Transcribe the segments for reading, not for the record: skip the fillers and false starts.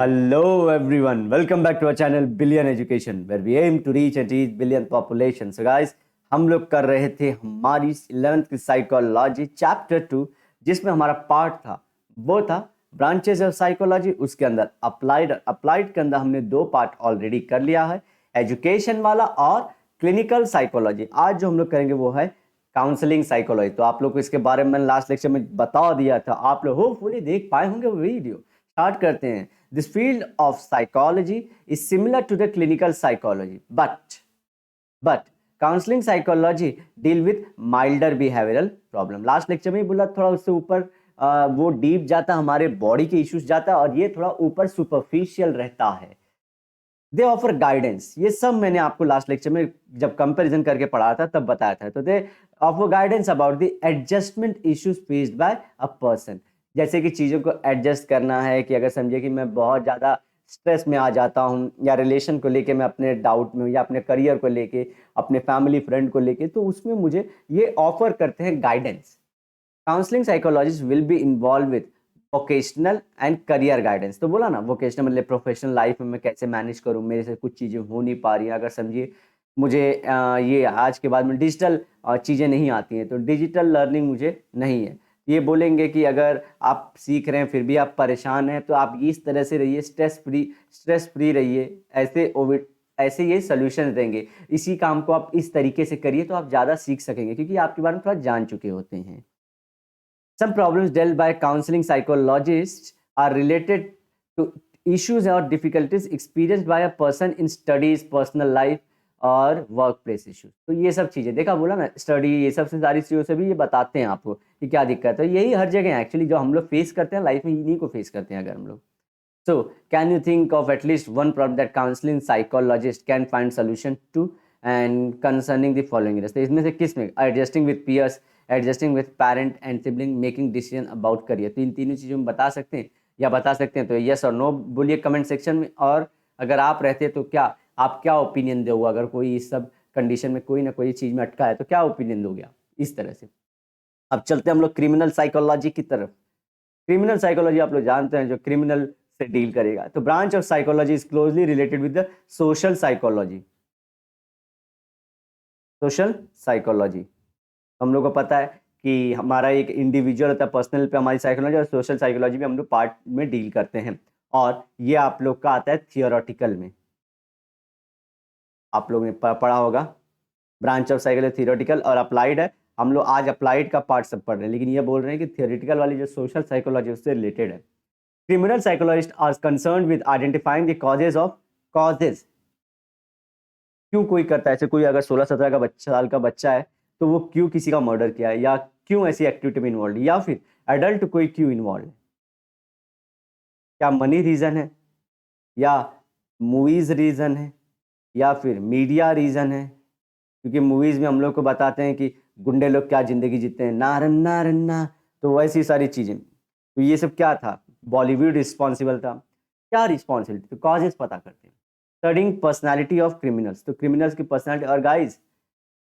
Hello everyone, welcome back to our channel Billion Education where we aim to reach and teach billion population. So guys, हम लोग कर रहे थे हमारी 11th की साइकोलॉजी चैप्टर 2 जिसमें हमारा पार्ट था वो था ब्रांचेस ऑफ साइकोलॉजी। उसके अंदर अप्लाइड के अंदर हमने 2 पार्ट ऑलरेडी कर लिया है, एजुकेशन वाला और क्लिनिकल साइकोलॉजी। आज जो हम लोग करेंगे वो है काउंसलिंग साइकोलॉजी। तो आप लोग को इसके बारे में लास्ट लेक्चर में बता दिया था, आप लोग होपफुली देख पाए होंगे वो वीडियो। स्टार्ट करते हैं। This field of psychology is similar to the clinical psychology, but counseling psychology deal with milder behavioral problem. Last lecture में ही बोला थोड़ा उससे ऊपर वो डीप जाता, हमारे बॉडी के इश्यूज जाता है और ये थोड़ा ऊपर सुपरफिशियल रहता है। दे ऑफर गाइडेंस, ये सब मैंने आपको लास्ट लेक्चर में जब कंपैरिजन करके पढ़ाया था तब बताया था। तो दे offer guidance about the adjustment issues faced by a person, जैसे कि चीज़ों को एडजस्ट करना है कि अगर समझिए कि मैं बहुत ज़्यादा स्ट्रेस में आ जाता हूँ या रिलेशन को लेके मैं अपने डाउट में या अपने करियर को लेके अपने फैमिली फ्रेंड को लेके, तो उसमें मुझे ये ऑफर करते हैं guidance. Counselling psychologist will be involve with vocational and career guidance. तो बोला ना, वोकेशनल मतलब प्रोफेशनल लाइफ में मैं कैसे मैनेज करूँ, मेरे से कुछ चीज़ें हो नहीं पा रही हैं। अगर समझिए मुझे ये आज के बाद में डिजिटल चीज़ें नहीं आती हैं तो डिजिटल लर्निंग मुझे नहीं है, ये बोलेंगे कि अगर आप सीख रहे हैं फिर भी आप परेशान हैं तो आप इस तरह से रहिए, स्ट्रेस फ्री रहिए, ऐसे ये सोल्यूशन देंगे। इसी काम को आप इस तरीके से करिए तो आप ज़्यादा सीख सकेंगे क्योंकि आपके बारे में थोड़ा जान चुके होते हैं। Some problems dealt by counseling psychologists are related to issues or difficulties experienced by a person in studies, personal life और वर्क प्लेस इश्यूज। तो ये सब चीज़ें देखा, बोला ना स्टडी, ये सब से सारी चीज़ों से भी ये बताते हैं आपको कि क्या दिक्कत है। यही हर जगह एक्चुअली जो हम लोग फेस करते हैं लाइफ में, इन्हीं को फेस करते हैं अगर हम लोग। So can you think of at least one problem that counselling psychologist can find solution to and concerning the following. तो इसमें से किस में? Adjusting with peers, adjusting with parent and sibling, making decision about career. तो इन तीनों चीज़ों में बता सकते हैं या बता सकते हैं तो यस और नो बोलिए कमेंट सेक्शन में। और अगर आप रहते हैं तो क्या आप क्या ओपिनियन दोगे? अगर कोई इस सब कंडीशन में कोई ना कोई चीज़ में अटका है तो क्या ओपिनियन दोगे आप इस तरह से? अब चलते हैं हम लोग क्रिमिनल साइकोलॉजी की तरफ। क्रिमिनल साइकोलॉजी आप लोग जानते हैं जो क्रिमिनल से डील करेगा। तो branch of psychology is closely related with the social psychology. Social psychology हम लोग को पता है कि हमारा एक इंडिविजुअल होता है, पर्सनल पे हमारी साइकोलॉजी, और सोशल साइकोलॉजी भी हम लोग पार्ट में डील करते हैं। और ये आप लोग का आता है थियोरेटिकल में, आप लोगों ने पढ़ा होगा। ब्रांच ऑफ साइकोलॉजी थियोरेटिकल और अप्लाइड है। हम लोग आज अप्लाइड का पार्ट सब पढ़ रहे हैं, लेकिन ये बोल रहे हैं कि थियोरेटिकल वाली जो सोशल साइकोलॉजी उससे रिलेटेड है। Criminal psychologist are concern with identifying the causes. क्यों कोई करता है ऐसे, कोई अगर 16-17 का साल का बच्चा है तो वो क्यों किसी का मर्डर किया है, या क्यों ऐसी एक्टिविटी में इन्वॉल्व है, या फिर एडल्ट कोई क्यों इन्वॉल्व है। क्या मनी रीज़न है, या मूवीज़ रीज़न है, या फिर मीडिया रीज़न है? क्योंकि मूवीज़ में हम लोग को बताते हैं कि गुंडे लोग क्या ज़िंदगी जीते हैं, ना रन्ना रन्ना, तो वैसी सारी चीज़ें। तो ये सब क्या था? बॉलीवुड रिस्पॉन्सिबल था। क्या रिस्पॉन्सिबिलिटी? तो कॉजेज पता करते हैं। स्टडिंग पर्सनैलिटी ऑफ क्रिमिनल्स, तो क्रिमिनल्स की पर्सनैलिटी। और गाइज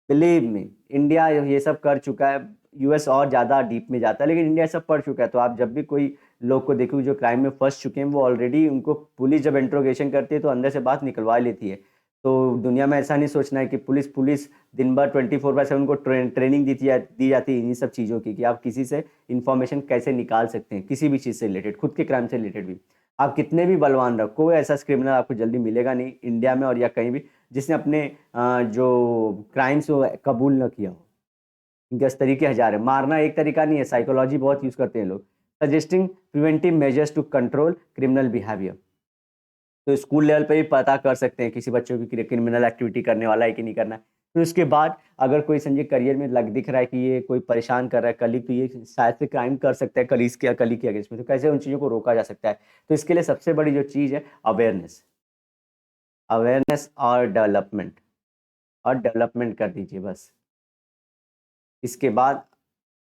बिलीव में इंडिया ये सब कर चुका है, यूएस और ज़्यादा डीप में जाता है, लेकिन इंडिया सब पढ़ चुका है। तो आप जब भी कोई लोग को देखोगे जो क्राइम में फंस चुके हैं, वो ऑलरेडी उनको पुलिस जब इंट्रोगेशन करती है तो अंदर से बात निकलवा लेती है। तो दुनिया में ऐसा नहीं सोचना है कि पुलिस दिन भर 24/7 उनको ट्रेनिंग दी जाती है इन सब चीज़ों की, कि आप किसी से इन्फॉर्मेशन कैसे निकाल सकते हैं, किसी भी चीज़ से रिलेटेड, खुद के क्राइम से रिलेटेड भी। आप कितने भी बलवान रहो, कोई ऐसा क्रिमिनल आपको जल्दी मिलेगा नहीं इंडिया में और या कहीं भी जिसने अपने जो क्राइम्स को कबूल न किया हो। इस तरीके हजार है, मारना एक तरीका नहीं है, साइकोलॉजी बहुत यूज़ करते हैं लोग। Suggesting preventive measures to control criminal behaviour, तो स्कूल लेवल पे भी पता कर सकते हैं किसी बच्चों की क्रिमिनल एक्टिविटी करने वाला है कि नहीं करना है। फिर उसके बाद अगर कोई समझे करियर में दिख रहा है कि ये कोई परेशान कर रहा है कलीग, तो ये शायद से क्राइम कर सकता है कलीग के अगेंस्ट में, तो कैसे उन चीज़ों को रोका जा सकता है? तो इसके लिए सबसे बड़ी जो चीज़ है अवेयरनेस और डेवलपमेंट कर दीजिए बस। इसके बाद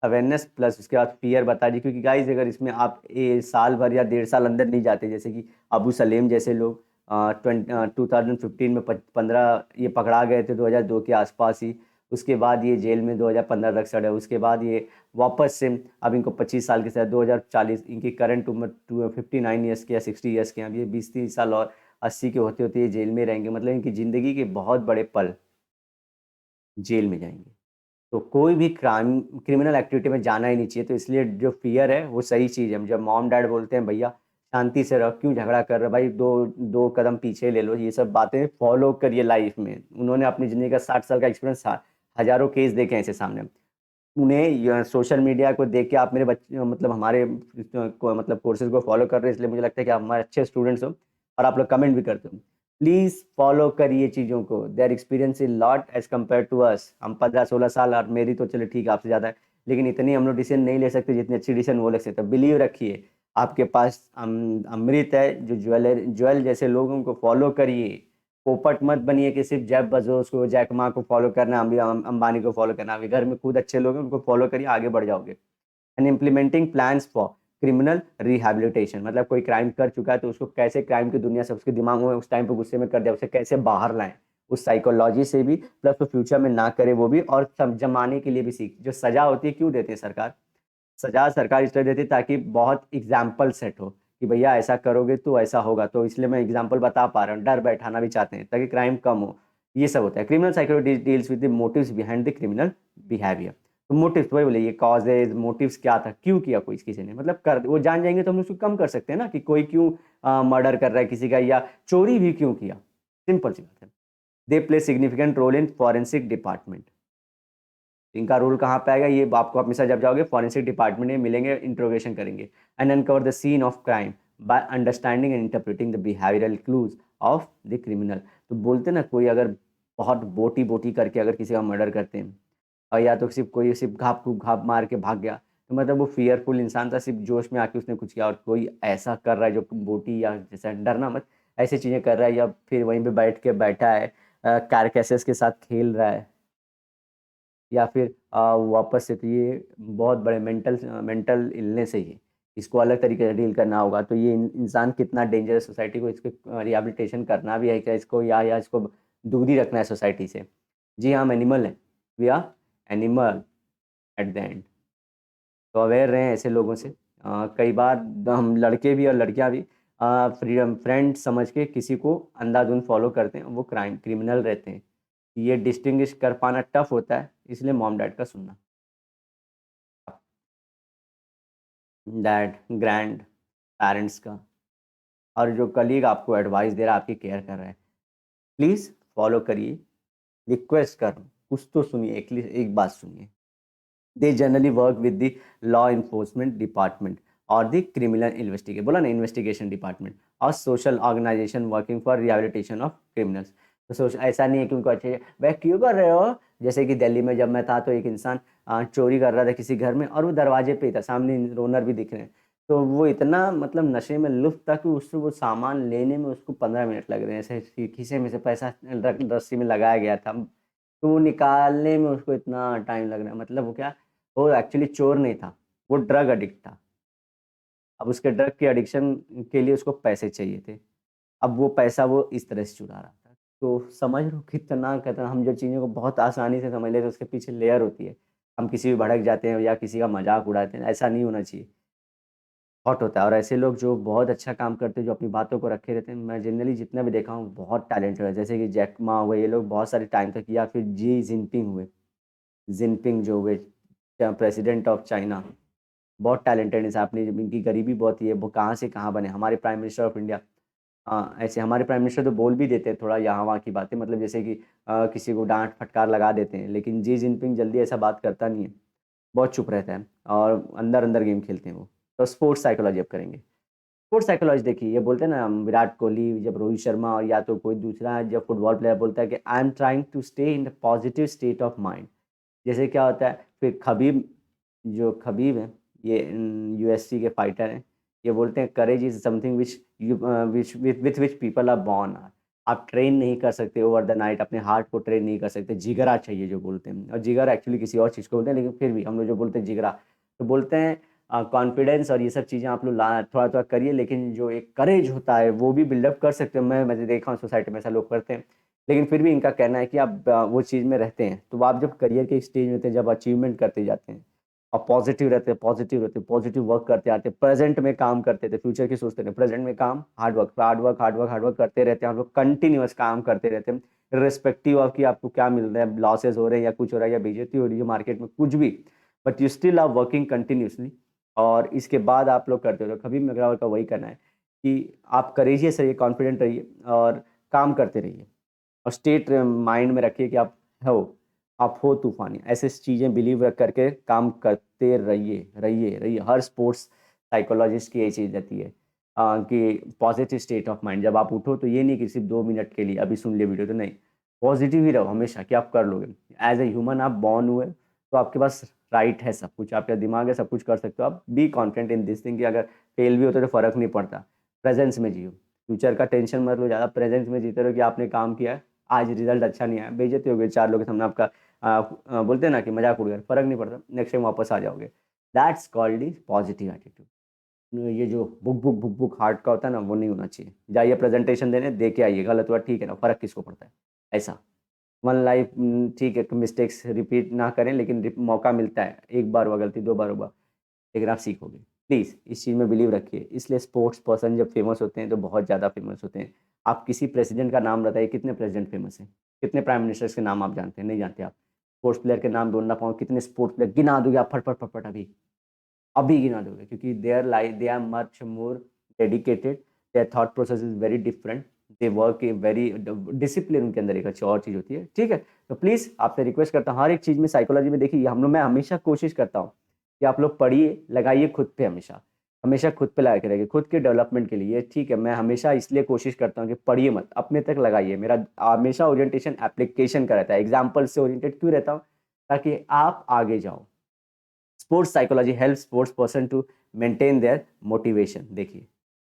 अवेयरनेस प्लस उसके बाद फियर बता दीजिए, क्योंकि गाइज अगर इसमें आप साल भर या 1.5 साल अंदर नहीं जाते, जैसे कि अबू सलेम जैसे लोग 2015 में 15 ये पकड़ा गए थे 2002 के आसपास ही, उसके बाद ये जेल में 2015 तक सड़े, उसके बाद ये वापस से अब इनको 25 साल की सज़ा, 2040 इनकी करंट उम्र 59 ईयर्स की या 60 ईयर्स की, अब ये 20-30 साल और 80 के होते होते ये जेल में रहेंगे, मतलब इनकी ज़िंदगी के बहुत बड़े पल जेल में जाएंगे। तो कोई भी क्रिमिनल एक्टिविटी में जाना ही नहीं चाहिए। तो इसलिए जो फ़ियर है वो सही चीज़ है। जब मॉम डैड बोलते हैं भैया शांति से रहो, क्यों झगड़ा कर रहे हो भाई, 2 कदम पीछे ले लो, ये सब बातें फ़ॉलो करिए लाइफ़ में। उन्होंने अपनी ज़िंदगी का 60 साल का एक्सपीरियंस हज़ारों केस देखे हैं ऐसे सामने। उन्हें सोशल मीडिया को देख के आप मेरे बच्चे मतलब हमारे मतलब कोर्सेज़ को फ़ॉलो कर रहे हैं, इसलिए मुझे लगता है कि आप हमारे अच्छे स्टूडेंट्स हो और आप लोग कमेंट भी करते हो। प्लीज़ फ़ॉलो करिए चीज़ों को। Their experience is lot as compare to us. हम 15-16 साल, और मेरी तो चलो ठीक है आपसे ज़्यादा है, लेकिन इतनी हम लोग डिसीज़न नहीं ले सकते जितनी अच्छी डिसीज़न वो ले सकते हैं। बिलीव रखिए, आपके पास अमृत है, जो ज्वेल जैसे लोगों को फ़ॉलो करिए। पोपट मत बनिए कि सिर्फ़ जेफ बेज़ोस को, जैक मा को फ़ॉलो करना है, अंबानी को फ़ॉलो करना है। आपके घर में खुद अच्छे लोग हैं, उनको फ़ॉलो करिए, आगे बढ़ जाओगे। And implementing plans for criminal rehabilitation, मतलब कोई क्राइम कर चुका है तो उसको कैसे क्राइम की दुनिया से उसके दिमाग में उस टाइम पे गुस्से में कर दिया, उसे कैसे बाहर लाएँ, उस साइकोलॉजी से भी, प्लस वो फ्यूचर में ना करे वो भी, और सब जमाने के लिए भी सीख। जो सज़ा होती है क्यों देती है सरकार? सज़ा सरकार इसलिए देती है ताकि बहुत एग्ज़ाम्पल सेट हो कि भैया ऐसा करोगे तो ऐसा होगा, तो इसलिए मैं एग्ज़ाम्पल बता पा रहा हूँ, डर बैठाना भी चाहते हैं ताकि क्राइम कम हो। ये सब होता है। Criminal psychology deals with the motives behind the criminal behaviour. तो मोटिव्स वही बोले, ये कॉजेज़, मोटिव्स क्या था, क्यों किया कोई किसी ने, मतलब कर वो जान जाएँगे तो हम उसको कम कर सकते हैं ना कि कोई क्यों मर्डर कर रहा है किसी का, या चोरी भी क्यों किया। सिंपल सी बात है। They play significant role in forensic department. इनका रोल कहाँ पे आएगा, ये आपको हमेशा जब जाओगे फॉरेंसिक डिपार्टमेंट में मिलेंगे, इंट्रोगेशन करेंगे। And uncover the scene of crime by understanding and interpreting the behavioural clues of the criminal. तो बोलते ना, कोई अगर बहुत बोटी बोटी करके अगर किसी का मर्डर करते हैं, और या तो सिर्फ कोई सिर्फ घाप मार के भाग गया, तो मतलब वो फियरफुल इंसान था, सिर्फ जोश में आके उसने कुछ किया। और कोई ऐसा कर रहा है जो बोटी या जैसा, डरना मत, ऐसी चीज़ें कर रहा है, या फिर वहीं पे बैठ के बैठा है, कारकैसेस के साथ खेल रहा है, या फिर वापस से, तो ये बहुत बड़े मेंटल इलनेस है ये। इसको अलग तरीके से डील करना होगा। तो ये इंसान कितना डेंजरस, सोसाइटी को इसके रिहैबिलिटेशन करना भी है क्या इसको, या इसको दूर ही रखना है सोसाइटी से। जी हाँ, हम एनिमल हैं, we are animal at the end. तो अवेयर रहें ऐसे लोगों से। कई बार हम लड़के भी और लड़कियां भी फ्रीडम फ्रेंड समझ के किसी को अंधाधुंध फॉलो करते हैं, वो क्रिमिनल रहते हैं। ये डिस्टिंग्विश कर पाना टफ होता है, इसलिए मॉम डैड का सुनना, डैड ग्रैंड पेरेंट्स का, और जो कलीग आपको एडवाइस दे रहा है, आपकी केयर कर रहा है, प्लीज़ फॉलो करिए। रिक्वेस्ट कर रहा हूँ, कुछ तो सुनिए, एटलीस्ट एक बात सुनिए। They generally work with the law enforcement department और द क्रिमिनल इन्वेस्टिगेशन, बोला ना, इन्वेस्टिगेशन डिपार्टमेंट, और social organisation working for rehabilitation of criminals. तो सोच ऐसा नहीं है कि उनको अच्छे वह क्यों कर रहे हो। जैसे कि दिल्ली में जब मैं था तो एक इंसान चोरी कर रहा था किसी घर में, और वो दरवाजे पे ही था, सामने ओनर भी दिख रहे हैं। तो वो इतना मतलब नशे में लुप्त था कि उससे वो सामान लेने में उसको 15 मिनट लग रहे हैं, ऐसे खीसे में से पैसा रस्सी में लगाया गया था, तो वो निकालने में उसको इतना टाइम लग रहा है। मतलब वो क्या, वो एक्चुअली चोर नहीं था, वो ड्रग एडिक्ट था। अब उसके ड्रग के एडिक्शन के लिए उसको पैसे चाहिए थे। अब वो पैसा वो इस तरह से चुरा रहा था। तो समझ लो कितना कितना हम जो चीज़ों को बहुत आसानी से समझ लेते हैं, उसके पीछे लेयर होती है। हम किसी भी भड़क जाते हैं या किसी का मज़ाक उड़ाते हैं, ऐसा नहीं होना चाहिए। हॉट होता है। और ऐसे लोग जो बहुत अच्छा काम करते हैं, जो अपनी बातों को रखे रहते हैं, मैं जनरली जितना भी देखा हूँ बहुत टैलेंटेड है। जैसे कि जैक मा हुए, ये लोग बहुत सारे टाइम तक, या फिर जी जिनपिंग हुए, जिनपिंग जो हुए प्रेसिडेंट ऑफ चाइना, बहुत टैलेंटेड इंसान। अपनी इनकी गरीबी बहुत ही है, वो कहाँ से कहाँ बने, हमारे प्राइम मिनिस्टर ऑफ इंडिया। हाँ, ऐसे हमारे प्राइम मिनिस्टर तो बोल भी देते हैं थोड़ा यहाँ वहाँ की बातें, मतलब जैसे कि किसी को डांट फटकार लगा देते हैं, लेकिन जी जिनपिंग जल्दी ऐसा बात करता नहीं है, बहुत चुप रहता है, और अंदर अंदर गेम खेलते हैं वो। तो स्पोर्ट्स साइकोलॉजी अब करेंगे। स्पोर्ट्स साइकोलॉजी देखिए, ये बोलते हैं ना, विराट कोहली, जब रोहित शर्मा और या तो कोई दूसरा जब फुटबॉल प्लेयर बोलता है कि I am trying to stay in the positive state of mind, जैसे क्या होता है, फिर खबीब, जो खबीब हैं, ये यूएफसी के फाइटर हैं, ये बोलते हैं courage is something which you which with which people are born. आप ट्रेन नहीं कर सकते ओवर द नाइट, अपने हार्ट को ट्रेन नहीं कर सकते, जिगरा चाहिए जो बोलते हैं। और जिगर एक्चुअली किसी और चीज़ को बोलते हैं, लेकिन फिर भी हम लोग जो बोलते हैं जिगरा, तो बोलते हैं कॉन्फिडेंस और ये सब चीज़ें आप लोग ला थोड़ा थोड़ा करिए, लेकिन जो एक करेज होता है वो भी बिल्डअप कर सकते हो। मैंने देखा हूँ सोसाइटी में ऐसा लोग करते हैं, लेकिन फिर भी इनका कहना है कि आप वो चीज़ में रहते हैं, तो आप जब करियर के स्टेज में थे, जब अचीवमेंट करते जाते हैं और पॉजिटिव वर्क करते आते, प्रेजेंट में काम करते थे, फ्यूचर की सोचते थे, प्रेजेंट में काम, हार्ड वर्क करते रहते हैं, हम लोग कंटिन्यूअस काम करते रहते हैं, रिस्पेक्टिव ऑफ कि आपको क्या मिल रहा है, लॉसेस हो रहे हैं या कुछ हो रहा है या बेइज्जती हो रही है मार्केट में, कुछ भी, but you still are working continuously. और इसके बाद आप लोग करते हो, तो कभी मेरा का वही करना है कि आप करेजियस रहिए, कॉन्फिडेंट रहिए और काम करते रहिए, और स्टेट माइंड में रखिए कि आप हो तूफानी, ऐसे चीज़ें बिलीव रख करके काम करते रहिए। हर स्पोर्ट्स साइकोलॉजिस्ट की यही चीज़ रहती है कि पॉजिटिव स्टेट ऑफ माइंड, जब आप उठो तो ये नहीं कि सिर्फ 2 मिनट के लिए अभी सुन लिए वीडियो, तो नहीं, पॉजिटिव ही रहो हमेशा कि आप कर लोगे। एज ए ह्यूमन आप बॉर्न हुए, तो आपके पास राइट है सब कुछ, आपका दिमाग है, सब कुछ कर सकते हो आप। Be confident in this thing कि अगर फेल भी होते तो फ़र्क नहीं पड़ता, प्रेजेंस में जियो, फ्यूचर का टेंशन मत लो ज़्यादा, प्रेजेंस में जीते रहो कि आपने काम किया है, आज रिजल्ट अच्छा नहीं आया, बेइज्जती हो गई, 4 लोगों के सामने आपका बोलते हैं ना कि मजाक उड़ गया, फ़र्क नहीं पड़ता, नेक्स्ट टाइम वापस आ जाओगे। That's called is positive attitude. ये जो बुक हार्ट का होता है ना, वो नहीं होना चाहिए। जाइए प्रेजेंटेशन देने, दे के आइए, गलत हुआ ठीक है ना, फ़र्क किसको पड़ता है, ऐसा। वन लाइफ, ठीक है, मिस्टेक्स रिपीट ना करें, लेकिन मौका मिलता है, एक बार हुआ गलती, 2 बार हुआ, लेकिन आप सीखोगे। प्लीज़ इस चीज़ में बिलीव रखिए। इसलिए स्पोर्ट्स पर्सन जब फेमस होते हैं तो बहुत ज़्यादा फेमस होते हैं। आप किसी प्रेसिडेंट का नाम बताइए, कितने प्रेसिडेंट फेमस हैं? कितने प्राइम मिनिस्टर्स के नाम आप जानते हैं? नहीं जानते आप। स्पोर्ट्स प्लेयर के नाम बोल ना पाऊँ, कितने स्पोर्ट्स प्लेयर गिना दोगे आप, फट फट फट फट अभी, अभी गिना दोगे, क्योंकि they are much more dedicated, their thought process is very different, they work in very discipline, उनके अंदर एक अच्छी और चीज़ होती है, ठीक है। तो प्लीज़ आपसे रिक्वेस्ट करता हूँ, हर एक चीज़ में साइकोलॉजी में देखिए, हम लोग, मैं हमेशा कोशिश करता हूँ कि आप लोग पढ़िए, लगाइए खुद पे, हमेशा हमेशा खुद पे लगा के रखिए, खुद के डेवलपमेंट के लिए, ठीक है। मैं हमेशा इसलिए कोशिश करता हूँ कि पढ़िए मत, अपने तक लगाइए। मेरा हमेशा ओरिएंटेशन एप्लीकेशन का रहता है, एग्जाम्पल से ओरिएंटेड क्यों रहता हूँ, ताकि आप आगे जाओ। Sports psychology help sports person to maintain their motivation. देखिए,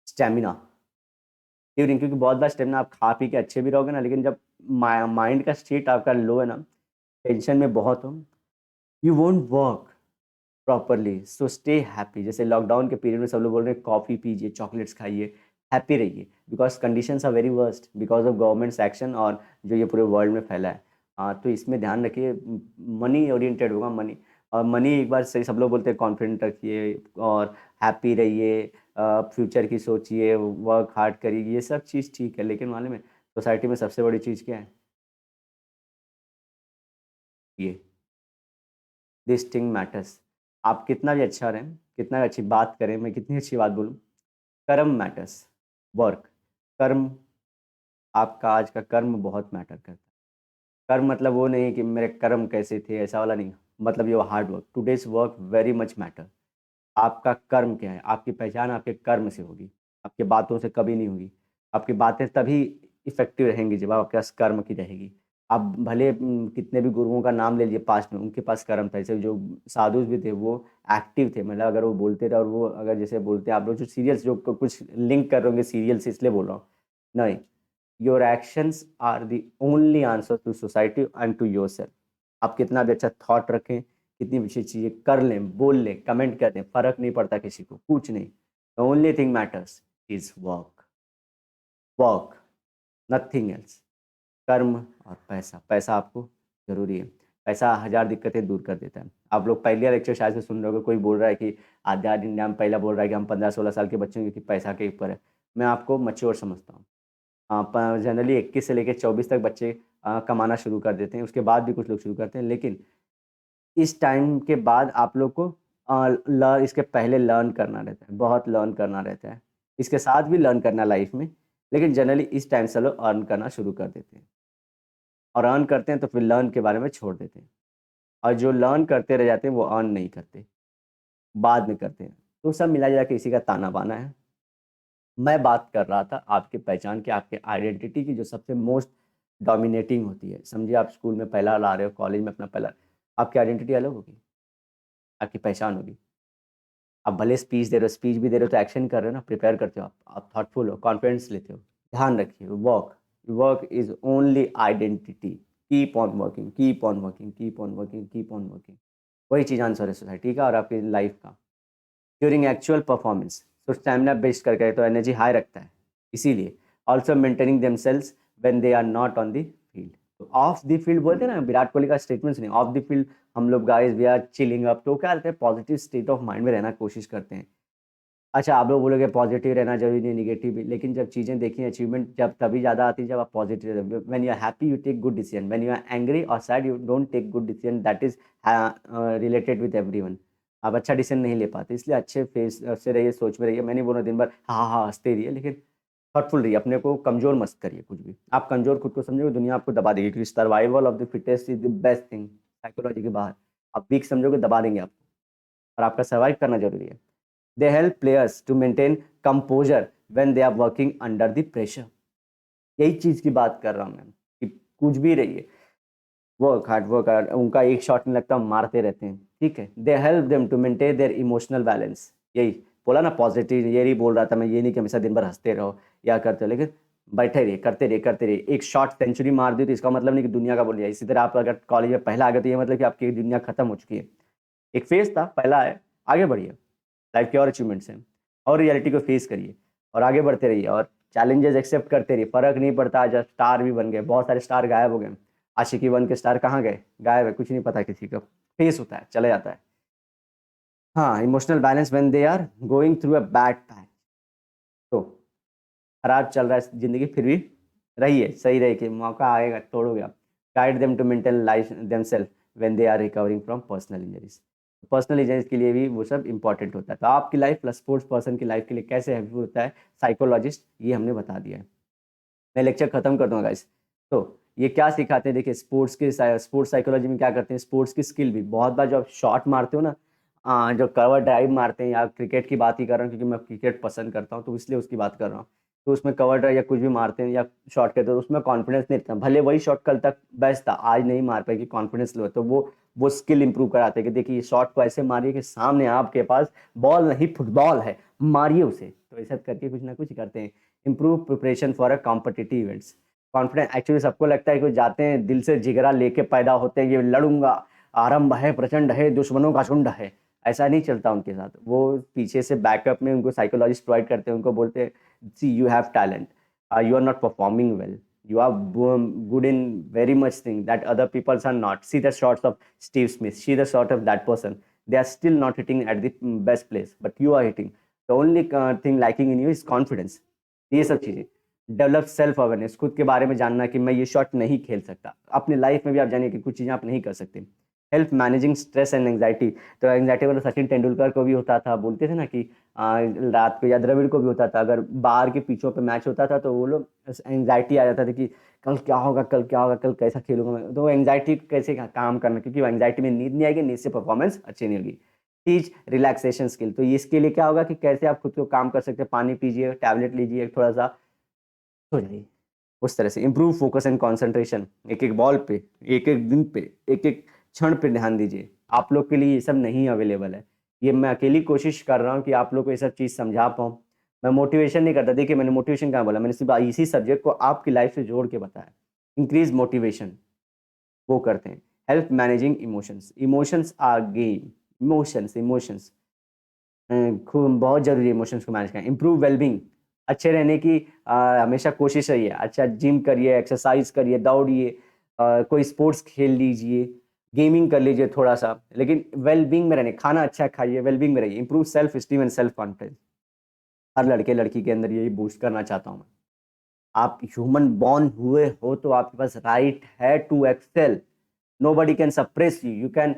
स्टेमिना ड्यूरिंग, क्योंकि बहुत बार स्टेमिना, आप खा पी के अच्छे भी रहोगे ना, लेकिन जब माइंड का स्टेट आपका लो है ना, टेंशन में बहुत हो, you won't work properly, so stay happy. जैसे लॉकडाउन के पीरियड में सब लोग बोल रहे हैं कॉफ़ी पीजिए, चॉकलेट्स खाइए, हैप्पी रहिए, because conditions are very worst because of governments action, और जो ये पूरे वर्ल्ड में फैला है। तो इसमें ध्यान रखिए, मनी ओरिएंटेड होगा, मनी, और मनी एक बार सही, सब लोग बोलते हैं कॉन्फिडेंट रखिए और हैप्पी रहिए, फ्यूचर की सोचिए, वर्क हार्ड करिए, ये सब चीज़ ठीक है, लेकिन मालूम है सोसाइटी में सबसे बड़ी चीज़ क्या है? ये, दिस थिंग मैटर्स। आप कितना भी अच्छा रहें, कितना भी अच्छी बात करें, मैं कितनी अच्छी बात बोलूँ, कर्म मैटर्स, वर्क, कर्म, आपका आज का कर्म बहुत मैटर करता है। कर्म मतलब वो नहीं कि मेरे कर्म कैसे थे, ऐसा वाला नहीं, मतलब ये hard work, today's work very much matter. आपका कर्म क्या है? आपकी पहचान आपके कर्म से होगी, आपकी बातों से कभी नहीं होगी। आपकी बातें तभी इफेक्टिव रहेंगी जब आपके पास कर्म की रहेगी। आप भले कितने भी गुरुओं का नाम ले लीजिए पास्ट में, उनके पास कर्म था। जैसे जो साधु भी थे वो एक्टिव थे, मतलब अगर वो बोलते थे, और वो अगर जैसे बोलते हैं आप लोग जो सीरियल्स, जो कुछ लिंक कर रहे होंगे सीरियल से, इसलिए बोल रहा हूँ, नहीं, your actions are the only answer to society and to yourself. आप कितना भी अच्छा थॉट रखें, कितनी भी अच्छी चीज़ें कर लें, बोल लें, कमेंट कर दें, फर्क नहीं पड़ता किसी को, कुछ नहीं। The only thing matters is work, work, nothing else. कर्म और पैसा, पैसा आपको ज़रूरी है। पैसा हज़ार दिक्कतें दूर कर देता है। आप लोग पहले लेक्चर शायद से सुन रहे होंगे, कोई बोल रहा है कि आज़ाद इंडिया में पहला बोल रहा है कि हम 15-16 साल के बच्चों की पैसा के ऊपर है। मैं आपको मैच्योर समझता हूँ। जनरली 21 से लेकर 24 तक बच्चे कमाना शुरू कर देते हैं, उसके बाद भी कुछ लोग शुरू करते हैं, लेकिन इस टाइम के बाद आप लोग को इसके पहले लर्न करना रहता है, बहुत लर्न करना रहता है। इसके साथ भी लर्न करना लाइफ में, लेकिन जनरली इस टाइम से लोग अर्न करना शुरू कर देते हैं, और अर्न करते हैं तो फिर लर्न के बारे में छोड़ देते हैं, और जो लर्न करते रह जाते हैं वो अर्न नहीं करते, बाद में करते हैं। तो सब मिला जुला के इसी का ताना बाना है। मैं बात कर रहा था आपकी पहचान की, आपके आइडेंटिटी की, जो सबसे मोस्ट डोमिनेटिंग होती है। समझिए आप स्कूल में पहला ला रहे हो, कॉलेज में अपना पहला, आपकी आइडेंटिटी अलग होगी, आपकी पहचान होगी। आप भले स्पीच दे रहे हो, स्पीच भी दे रहे हो तो एक्शन कर रहे हो ना, प्रिपेयर करते हो, आप थॉटफुल हो, कॉन्फिडेंस लेते हो। ध्यान रखिए, work, work is only identity. Keep on working, keep on working, keep on working, keep on working. वही चीज़ आंसर है सोसाइटी का और आपकी लाइफ का। ड्यूरिंग एक्चुअल परफॉर्मेंस, तो स्टैमिना बेस्ट करके तो एनर्जी हाई रखता है, इसीलिए also maintaining themselves when they are not on the field. तो ऑफ द फील्ड बोलते हैं ना, विराट कोहली का स्टेटमेंट सुनिए, ऑफ द फील्ड हम लोग guys we are chilling up. तो क्या करते हैं, पॉजिटिव स्टेट ऑफ माइंड में रहना कोशिश करते हैं। अच्छा, आप लोग बोलोगे पॉजिटिव रहना जरूरी नहीं, निगेटिव भी, लेकिन जब चीज़ें देखी, अचीवमेंट जब तभी ज़्यादा आती है जब आप पॉजिटिव रहते हो। When you are happy you take good decision, when you are angry और sad you don't take good decision, that is related with everyone. आप अच्छा डिसीजन नहीं ले पाते, इसलिए अच्छे फेस से रहिए, सोच में रहिए। मैं नहीं बोल रहा दिन भर हाँ हाँ हंसते रहिए, लेकिन थॉटफुल रहिए, अपने को कमजोर मत करिए कुछ भी। आप कमजोर खुद को समझोगे, दुनिया आपको दबा देगी, क्योंकि survival of the fittest is the best thing psychology के बाहर। आप वीक समझोगे, दबा देंगे आपको, और आपका सर्वाइव करना जरूरी है। They help players to maintain composure when they are working under the pressure. यही चीज की बात कर रहा हूँ मैं, कि कुछ भी रहिए, वर्क हार्ड, उनका एक शॉट नहीं लगता, मारते रहते हैं, ठीक है। They help them to maintain their emotional balance. यही बोला ना पॉजिटिव, ये नहीं बोल रहा था मैं, ये नहीं कि हमेशा दिन भर हंसते रहो या करते हो, लेकिन बैठे रहिए, करते रहिए, करते रहिए। एक शॉट सेंचुरी मार दी तो इसका मतलब नहीं कि दुनिया का बोल दिया। इसी तरह आप अगर कॉलेज में पहला आ गए तो ये मतलब कि आपकी दुनिया खत्म हो चुकी है। एक फेज था, पहला है, आगे बढ़िए, लाइफ के और अचीवमेंट्स हैं, और रियलिटी को फेस करिए और आगे बढ़ते रहिए, और चैलेंजेस एक्सेप्ट करते रहिए। फर्क नहीं पड़ता, जब स्टार भी बन गए, बहुत सारे स्टार गायब हो गए, आशिकी वन के स्टार कहाँ गए, गायब है, कुछ नहीं पता किसी का, फेस होता है, चला जाता है। हाँ, emotional balance when they are going through a bad time. तो खराब चल रहा है जिंदगी, फिर भी रहिए, सही रहिए, कि मौका आएगा तोड़ोगे आप। Guide them to maintain life themselves when they are recovering from personal injuries. Personal injuries के लिए भी वो सब इंपॉर्टेंट होता है। तो आपकी लाइफ प्लस स्पोर्ट्स पर्सन की लाइफ के लिए कैसे हेल्पफुल होता है साइकोलॉजिस्ट, ये हमने बता दिया है। मैं लेक्चर खत्म कर दूंगा गाइस। तो ये क्या सिखाते हैं, देखिए स्पोर्ट्स साइकोलॉजी में क्या करते हैं, स्पोर्ट्स की स्किल भी बहुत बार, जो आप शॉट मारते हो ना, जो कवर ड्राइव मारते हैं, या क्रिकेट की बात ही कर रहा हूँ क्योंकि मैं क्रिकेट पसंद करता हूँ तो इसलिए उसकी बात कर रहा हूँ। तो उसमें कवर ड्राइव या कुछ भी मारते हैं या शॉट करते हैं तो उसमें कॉन्फिडेंस नहीं रहता, भले वही शॉट कल तक बेस्ट था, आज नहीं मार पाएगी, कॉन्फिडेंस लो, तो वो स्किल इंप्रूव कराते हैं कि देखिए ये शॉट को ऐसे मारिए कि सामने आपके पास बॉल नहीं फुटबॉल है, मारिए उसे। तो ऐसा करके कुछ ना कुछ करते हैं। Improve preparation for a competitive events. Confidence actually सबको लगता है कि जाते हैं दिल से जिगरा लेके पैदा होते हैं, ये लड़ूंगा, आरंभ है प्रचंड है, दुश्मनों का झुंड है। ऐसा नहीं चलता उनके साथ, वो पीछे से बैकअप में उनको साइकोलॉजिस्ट प्रोवाइड करते हैं, उनको बोलते हैं see you have talent, you are not performing well, you are good in very much thing that other peoples are not. See the shots of Steve Smith, see the shot of that person, they are still not hitting at the best place, but you are hitting. The only thing lacking in you is confidence. ये सब चीजें, develop self awareness, खुद के बारे में जानना कि मैं ये शॉट नहीं खेल सकता। अपनी लाइफ में भी आप जानिए कि कुछ चीजें आप नहीं कर सकते। Help managing stress and anxiety. तो एंग्जाइटी वाला सचिन तेंदुलकर को भी होता था, बोलते थे ना कि रात को, या द्रविड़ को भी होता था, अगर बाहर के पिचों पे मैच होता था तो वो लोग एंग्जाइटी आ जाता था कि कल क्या होगा, कल क्या होगा, कल कैसा खेलूंगा मैं। तो एंग्जाइटी कैसे काम करना, क्योंकि एंग्जाइटी में नींद नहीं आएगी, नींद से परफॉर्मेंस अच्छी नहीं होगी। Teach relaxation skill. तो इसके लिए क्या होगा कि कैसे आप खुद को काम कर सकते हैं, पानी पीजिए, टैबलेट लीजिए, थोड़ा सा हो जाइए, उस तरह से इम्प्रूव फोकस एंड कंसंट्रेशन। एक एक बॉल पे, एक एक दिन पे, एक एक क्षण पे ध्यान दीजिए। आप लोग के लिए ये सब नहीं अवेलेबल है, ये मैं अकेली कोशिश कर रहा हूँ कि आप लोग को ये सब चीज़ समझा पाऊँ। मैं मोटिवेशन नहीं करता, देखिए मैंने मोटिवेशन कहाँ बोला, मैंने सिर्फ इसी सब्जेक्ट को आपकी लाइफ से जोड़ के बताया। इंक्रीज मोटिवेशन वो करते हैं। Help managing emotions, emotions are game, emotions खूब बहुत जरूरी है इमोशंस को मैनेज करना। इंप्रूव वेलबींग, अच्छे रहने की हमेशा कोशिश रही है। अच्छा, जिम करिए, एक्सरसाइज करिए, दौड़िए, कोई स्पोर्ट्स खेल लीजिए, गेमिंग कर लीजिए थोड़ा सा, लेकिन वेलबींग में रहने, खाना अच्छा खाइए, वेलबींग में रहिए। Improve self esteem and self confidence. हर लड़के लड़की के अंदर यही बूस्ट करना चाहता हूँ मैं। आप ह्यूमन बॉर्न हुए हो तो आपके पास राइट है to excel. Nobody can suppress you, you can.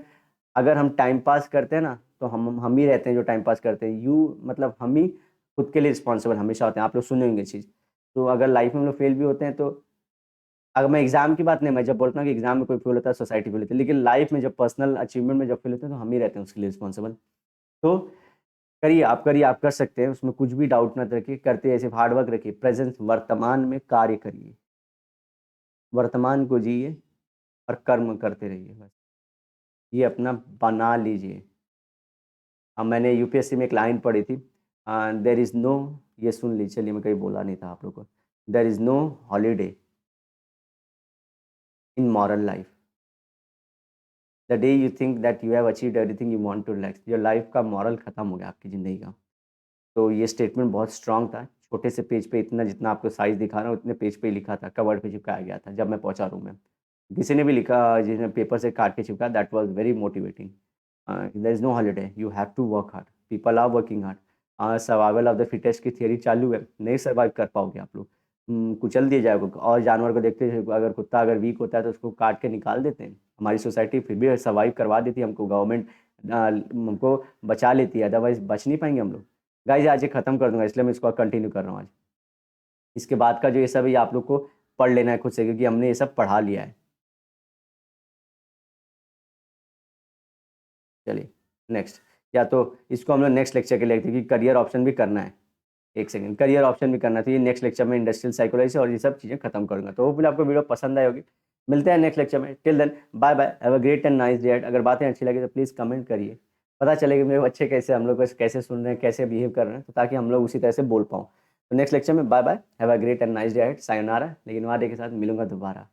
अगर हम टाइम पास करते हैं ना तो हम ही रहते हैं जो टाइम पास करते हैं। यू मतलब हम ही खुद के लिए रिस्पॉन्सिबल हमेशा होते हैं। आप लोग सुने होंगे चीज़। तो अगर लाइफ में हम लोग फेल भी होते हैं तो, अगर मैं एग्जाम की बात नहीं, मैं जब बोलता हूँ कि एग्जाम में कोई फेल होता है, सोसाइटी फेल होती है, लेकिन लाइफ में जब पर्सनल अचीवमेंट में जब फेल होते हैं तो हम ही रहते हैं उसके लिए रिस्पॉन्सिबल। तो करिए, आप कर सकते हैं, उसमें कुछ भी डाउट ना रखिए, करते ऐसे हार्ड वर्क रखिए, प्रेजेंस वर्तमान में कार्य करिए, वर्तमान को जिए और कर्म करते रहिए, बस ये अपना बना लीजिए। अब मैंने यूपीएससी में एक लाइन पढ़ी थी, देर इज़ नो, ये सुन लीजिए, चलिए मैं कहीं बोला नहीं था आप लोग को, there is no holiday in moral life, the day you think that you have achieved everything you want to relax, your life का मॉरल खत्म हो गया आपकी ज़िंदगी का। तो ये स्टेटमेंट बहुत स्ट्रांग था, छोटे से पेज पे इतना जितना आपको साइज़ दिखा रहा हूँ उतने पेज पे ही लिखा था, कवर्ड पे चिपकाया गया था जब मैं पहुँचा रूम में। किसी ने भी लिखा जिसने पेपर से काट के चिपकाया that was very motivating. There is no holiday, you have to work hard, people are working hard. Survival of the fittest की थियरी चालू है, नहीं सर्वाइव कर पाओगे आप लोग। कुचल दिया जाएगा और जानवर को देखते हैं अगर कुत्ता अगर वीक होता है तो उसको काट के निकाल देते हैं। हमारी सोसाइटी फिर भी सर्वाइव करवा देती है हमको, गवर्नमेंट हमको बचा लेती है, अदरवाइज़ बच नहीं पाएँगे हम लोग। गाइज़ आज ये खत्म कर दूँगा इसलिए मैं इसको कंटिन्यू कर रहा हूँ आज। इसके बाद का जो ये सब है ये आप लोग को पढ़ लेना है खुद से क्योंकि हमने ये सब पढ़ा लिया है। चलिए नेक्स्ट, या तो इसको हम लोग नेक्स्ट लेक्चर के लिए रखते हैं कि करियर ऑप्शन भी करना है। एक सेकंड, करियर ऑप्शन भी करना है तो ये नेक्स्ट लेक्चर में इंडस्ट्रियल साइकोलॉजी और ये सब चीज़ें खत्म करूँगा। तो होपफुली आपको वीडियो पसंद आई होगी। मिलते हैं नेक्स्ट लेक्चर में, till then bye bye, have a great and nice day. अगर बातें अच्छी लगी तो प्लीज़ कमेंट करिए, पता चले कि मेरे बच्चे कैसे हम लोग को कैसे सुन रहे हैं, कैसे बिहेव कर रहे हैं, तो ताकि हम लोग उसी तरह से बोल पाऊँ। तो नेक्स्ट लेक्चर में bye bye, have a great and nice day, sayonara. लेकिन वादे के साथ मिलूंगा दोबारा।